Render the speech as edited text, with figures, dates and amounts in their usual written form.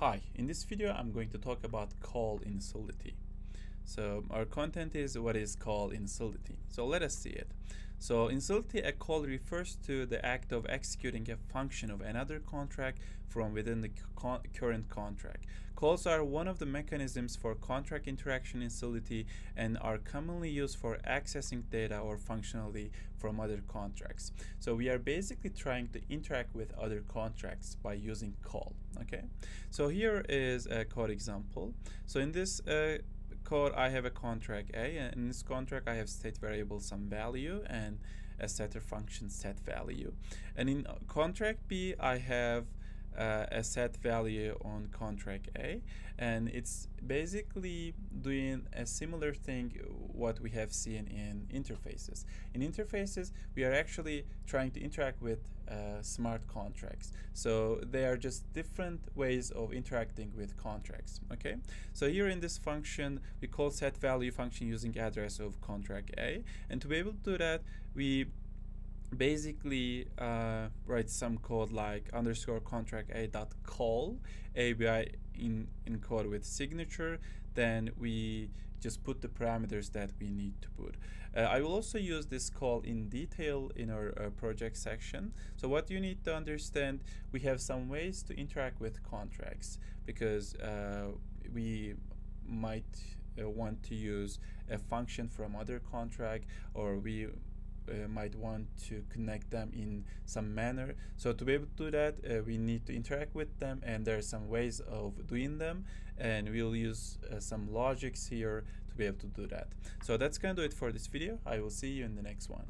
Hi, in this video I'm going to talk about call in Solidity. So our content is what is call in Solidity. So let us see it. So in Solidity, a call refers to the act of executing a function of another contract from within the current contract. Calls are one of the mechanisms for contract interaction in Solidity and are commonly used for accessing data or functionality from other contracts. So we are basically trying to interact with other contracts by using call. Okay. So here is a code example. So in this code, I have a contract A, and in this contract I have state variable some value and a setter function set value. And in contract B, I have a set value on contract A, and it's basically doing a similar thing what we have seen in interfaces. In interfaces, we are actually trying to interact with smart contracts. So they are just different ways of interacting with contracts. Okay. So here in this function, we call set value function using address of contract A, and to be able to do that, we basically write some code like underscore contract a dot call ABI in encode with signature. Then we just put the parameters that we need to put. I will also use this call in detail in our project section. So what you need to understand, we have some ways to interact with contracts because we might want to use a function from other contract, or we might want to connect them in some manner. So to be able to do that, we need to interact with them, and there are some ways of doing them, and we'll use some logics here to be able to do that. So that's gonna do it for this video. I will see you in the next one.